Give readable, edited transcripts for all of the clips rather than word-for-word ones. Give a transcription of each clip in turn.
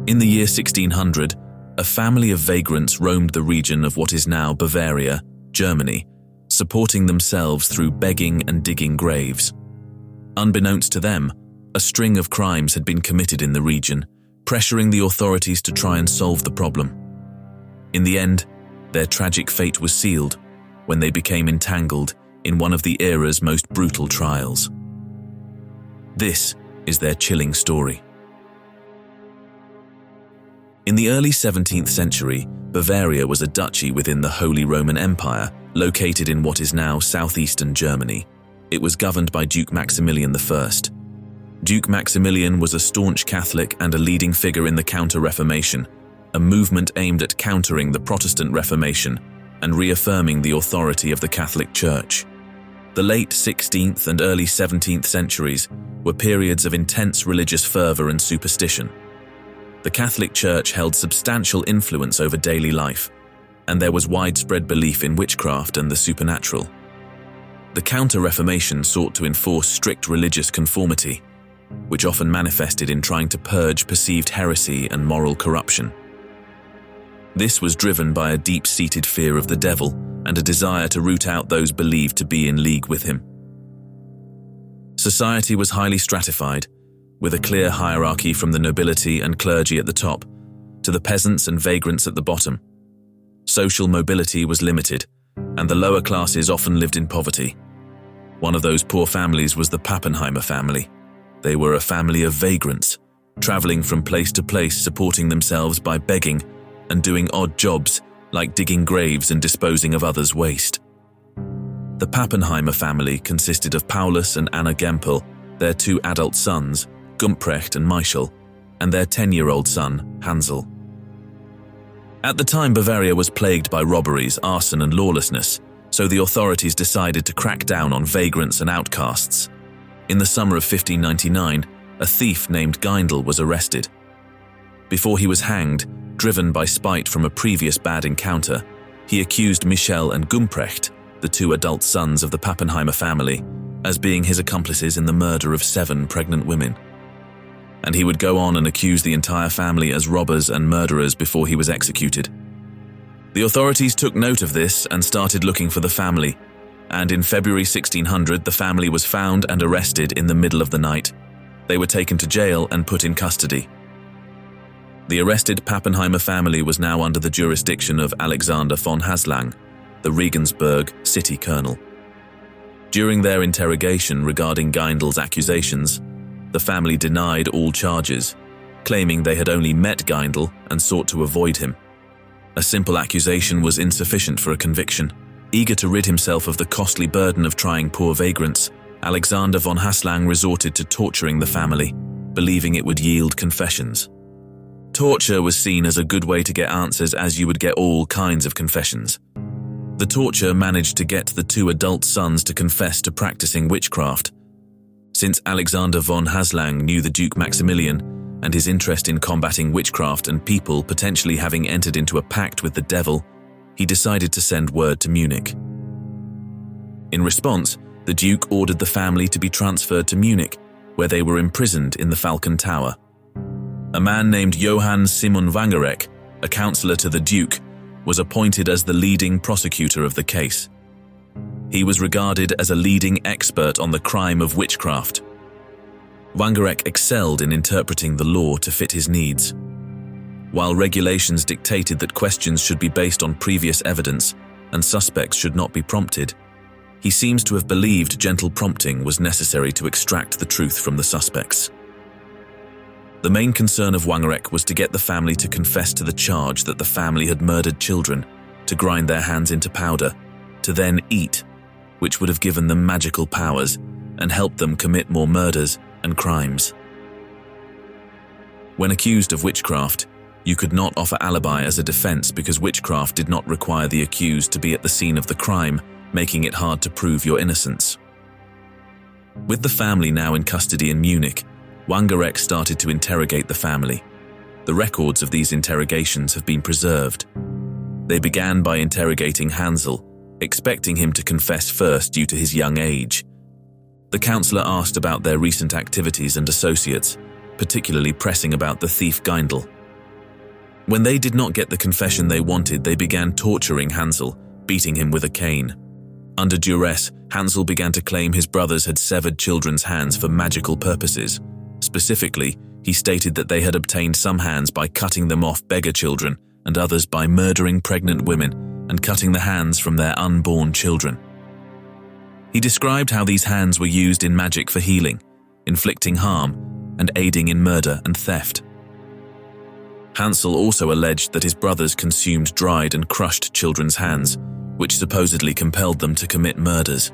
In the year 1600, a family of vagrants roamed the region of what is now Bavaria, Germany, supporting themselves through begging and digging graves. Unbeknownst to them, a string of crimes had been committed in the region, pressuring the authorities to try and solve the problem. In the end, their tragic fate was sealed when they became entangled in one of the era's most brutal trials. This is their chilling story. In the early 17th century, Bavaria was a duchy within the Holy Roman Empire, located in what is now southeastern Germany. It was governed by Duke Maximilian I. Duke Maximilian was a staunch Catholic and a leading figure in the Counter-Reformation, a movement aimed at countering the Protestant Reformation and reaffirming the authority of the Catholic Church. The late 16th and early 17th centuries were periods of intense religious fervor and superstition. The Catholic Church held substantial influence over daily life, and there was widespread belief in witchcraft and the supernatural. The Counter-Reformation sought to enforce strict religious conformity, which often manifested in trying to purge perceived heresy and moral corruption. This was driven by a deep-seated fear of the devil and a desire to root out those believed to be in league with him. Society was highly stratified, with a clear hierarchy from the nobility and clergy at the top to the peasants and vagrants at the bottom. Social mobility was limited, and the lower classes often lived in poverty. One of those poor families was the Pappenheimer family. They were a family of vagrants, traveling from place to place, supporting themselves by begging and doing odd jobs like digging graves and disposing of others' waste. The Pappenheimer family consisted of Paulus and Anna Gempel, their two adult sons, Gumprecht and Michel, and their 10-year-old son, Hansel. At the time, Bavaria was plagued by robberies, arson, and lawlessness, so the authorities decided to crack down on vagrants and outcasts. In the summer of 1599, a thief named Geindl was arrested. Before he was hanged, driven by spite from a previous bad encounter, he accused Michel and Gumprecht, the two adult sons of the Pappenheimer family, as being his accomplices in the murder of 7 pregnant women. And he would go on and accuse the entire family as robbers and murderers before he was executed. The authorities took note of this and started looking for the family, and in February 1600 the family was found and arrested in the middle of the night. They were taken to jail and put in custody. The arrested Pappenheimer family was now under the jurisdiction of Alexander von Haslang, the Regensburg city colonel. During their interrogation regarding Geindl's accusations, the family denied all charges, claiming they had only met Geindl and sought to avoid him. A simple accusation was insufficient for a conviction. Eager to rid himself of the costly burden of trying poor vagrants, Alexander von Haslang resorted to torturing the family, believing it would yield confessions. Torture was seen as a good way to get answers, as you would get all kinds of confessions. The torture managed to get the 2 adult sons to confess to practicing witchcraft. Since Alexander von Haslang knew the Duke Maximilian and his interest in combating witchcraft and people potentially having entered into a pact with the devil, he decided to send word to Munich. In response, the Duke ordered the family to be transferred to Munich, where they were imprisoned in the Falcon Tower. A man named Johann Simon Wangereck, a counselor to the Duke, was appointed as the leading prosecutor of the case. He was regarded as a leading expert on the crime of witchcraft. Wangereck excelled in interpreting the law to fit his needs. While regulations dictated that questions should be based on previous evidence and suspects should not be prompted, he seems to have believed gentle prompting was necessary to extract the truth from the suspects. The main concern of Wangereck was to get the family to confess to the charge that the family had murdered children, to grind their hands into powder, to then eat, which would have given them magical powers and helped them commit more murders and crimes. When accused of witchcraft, you could not offer alibi as a defense because witchcraft did not require the accused to be at the scene of the crime, making it hard to prove your innocence. With the family now in custody in Munich, Wangereck started to interrogate the family. The records of these interrogations have been preserved. They began by interrogating Hansel, expecting him to confess first due to his young age. The counselor asked about their recent activities and associates, particularly pressing about the thief Geindl. When they did not get the confession they wanted, they began torturing Hansel, beating him with a cane. Under duress, Hansel began to claim his brothers had severed children's hands for magical purposes. Specifically, he stated that they had obtained some hands by cutting them off beggar children and others by murdering pregnant women and cutting the hands from their unborn children. He described how these hands were used in magic for healing, inflicting harm, and aiding in murder and theft. Hansel also alleged that his brothers consumed dried and crushed children's hands, which supposedly compelled them to commit murders.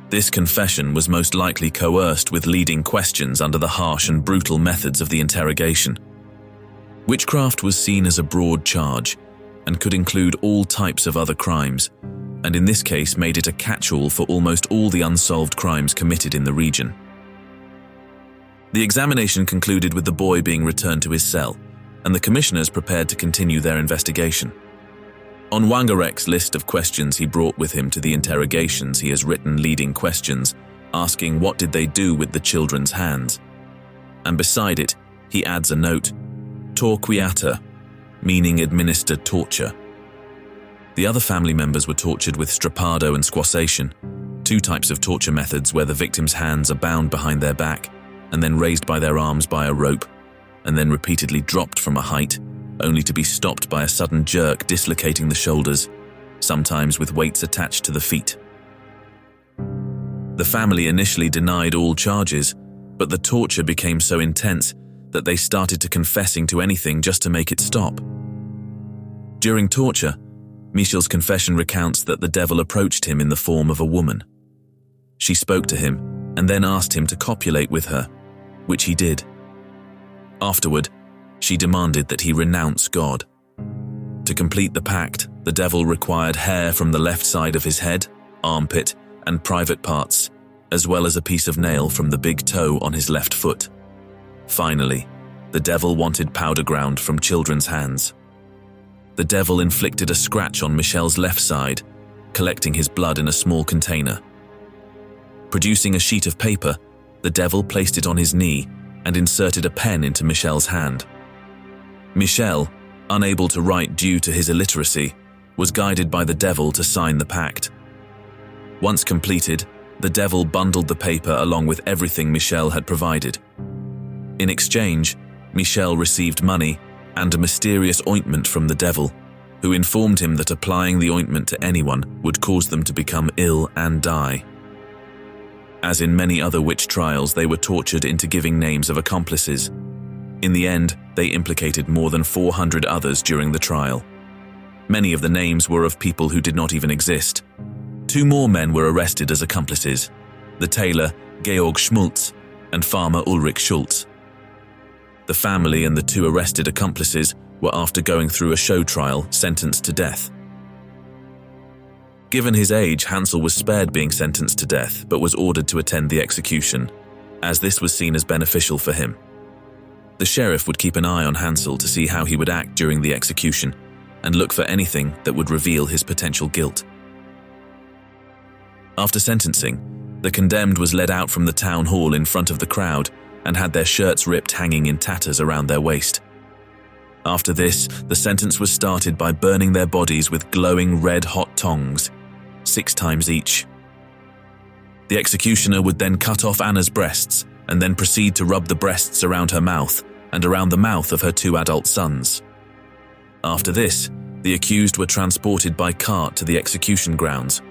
This confession was most likely coerced with leading questions under the harsh and brutal methods of the interrogation. Witchcraft was seen as a broad charge and could include all types of other crimes, and in this case made it a catch-all for almost all the unsolved crimes committed in the region. The examination concluded with the boy being returned to his cell, and the commissioners prepared to continue their investigation. On Wangarek's list of questions he brought with him to the interrogations, he has written leading questions, asking what did they do with the children's hands. And beside it, he adds a note, torquiata, meaning administer torture. The other family members were tortured with strappado and squassation, two types of torture methods where the victim's hands are bound behind their back and then raised by their arms by a rope, and then repeatedly dropped from a height, only to be stopped by a sudden jerk dislocating the shoulders, sometimes with weights attached to the feet. The family initially denied all charges, but the torture became so intense that they started to confessing to anything just to make it stop. During torture, Michel's confession recounts that the devil approached him in the form of a woman. She spoke to him and then asked him to copulate with her, which he did. Afterward, she demanded that he renounce God. To complete the pact, the devil required hair from the left side of his head, armpit, and private parts, as well as a piece of nail from the big toe on his left foot. Finally, the devil wanted powder ground from children's hands. The devil inflicted a scratch on Michel's left side, collecting his blood in a small container. Producing a sheet of paper, the devil placed it on his knee and inserted a pen into Michel's hand. Michel, unable to write due to his illiteracy, was guided by the devil to sign the pact. Once completed, the devil bundled the paper along with everything Michel had provided. In exchange, Michel received money and a mysterious ointment from the devil, who informed him that applying the ointment to anyone would cause them to become ill and die. As in many other witch trials, they were tortured into giving names of accomplices. In the end, they implicated more than 400 others during the trial. Many of the names were of people who did not even exist. 2 more men were arrested as accomplices, the tailor Georg Schmulz and farmer Ulrich Schultz. The family and the 2 arrested accomplices were, after going through a show trial, sentenced to death. Given his age, Hansel was spared being sentenced to death, but was ordered to attend the execution, as this was seen as beneficial for him. The sheriff would keep an eye on Hansel to see how he would act during the execution, and look for anything that would reveal his potential guilt. After sentencing, the condemned was led out from the town hall in front of the crowd and had their shirts ripped hanging in tatters around their waist. After this, the sentence was started by burning their bodies with glowing red-hot tongs, 6 times each. The executioner would then cut off Anna's breasts and then proceed to rub the breasts around her mouth and around the mouth of her 2 adult sons. After this, the accused were transported by cart to the execution grounds,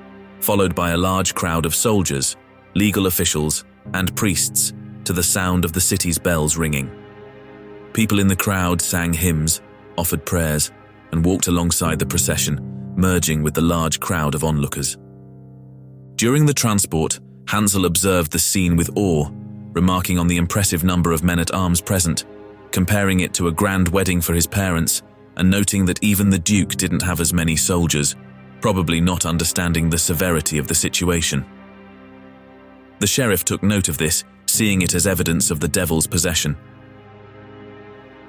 followed by a large crowd of soldiers, legal officials, and priests, to the sound of the city's bells ringing. People in the crowd sang hymns, offered prayers, and walked alongside the procession, merging with the large crowd of onlookers. During the transport, Hansel observed the scene with awe, remarking on the impressive number of men-at-arms present, comparing it to a grand wedding for his parents, and noting that even the Duke didn't have as many soldiers, probably not understanding the severity of the situation. The sheriff took note of this, seeing it as evidence of the devil's possession.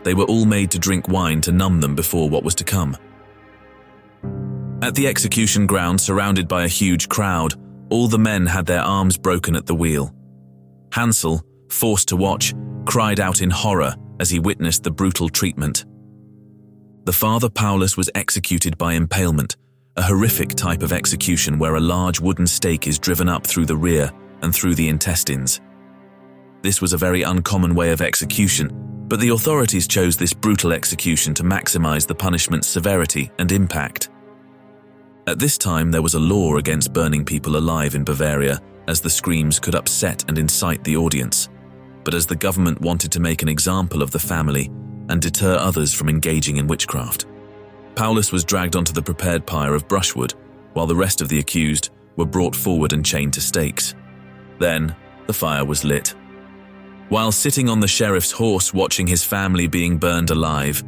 They were all made to drink wine to numb them before what was to come. At the execution ground, surrounded by a huge crowd, all the men had their arms broken at the wheel. Hansel, forced to watch, cried out in horror as he witnessed the brutal treatment. The father Paulus was executed by impalement, a horrific type of execution where a large wooden stake is driven up through the rear and through the intestines. This was a very uncommon way of execution, but the authorities chose this brutal execution to maximize the punishment's severity and impact. At this time, there was a law against burning people alive in Bavaria, as the screams could upset and incite the audience. But as the government wanted to make an example of the family and deter others from engaging in witchcraft, Paulus was dragged onto the prepared pyre of brushwood, while the rest of the accused were brought forward and chained to stakes. Then, the fire was lit. While sitting on the sheriff's horse watching his family being burned alive,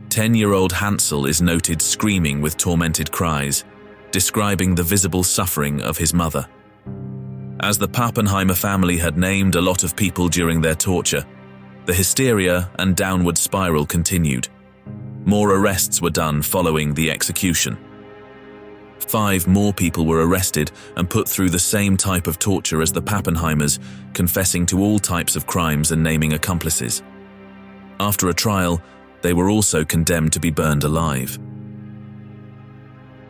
10-year-old Hansel is noted screaming with tormented cries, describing the visible suffering of his mother. As the Pappenheimer family had named a lot of people during their torture, the hysteria and downward spiral continued. More arrests were done following the execution. 5 more people were arrested and put through the same type of torture as the Pappenheimers, confessing to all types of crimes and naming accomplices. After a trial, they were also condemned to be burned alive.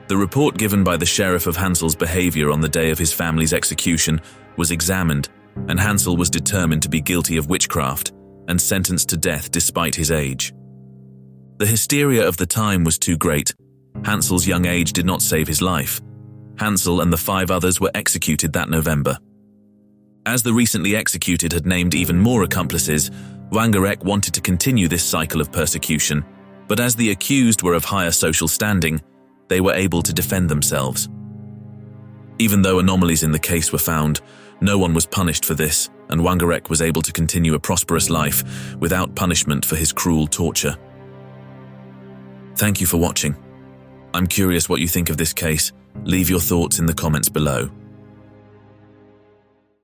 The report given by the sheriff of Hansel's behavior on the day of his family's execution was examined, and Hansel was determined to be guilty of witchcraft and sentenced to death despite his age. The hysteria of the time was too great. Hansel's young age did not save his life. Hansel and the 5 others were executed that November. As the recently executed had named even more accomplices, Wangerek wanted to continue this cycle of persecution, but as the accused were of higher social standing, they were able to defend themselves. Even though anomalies in the case were found, no one was punished for this, and Wangerek was able to continue a prosperous life without punishment for his cruel torture. Thank you for watching. I'm curious what you think of this case. Leave your thoughts in the comments below.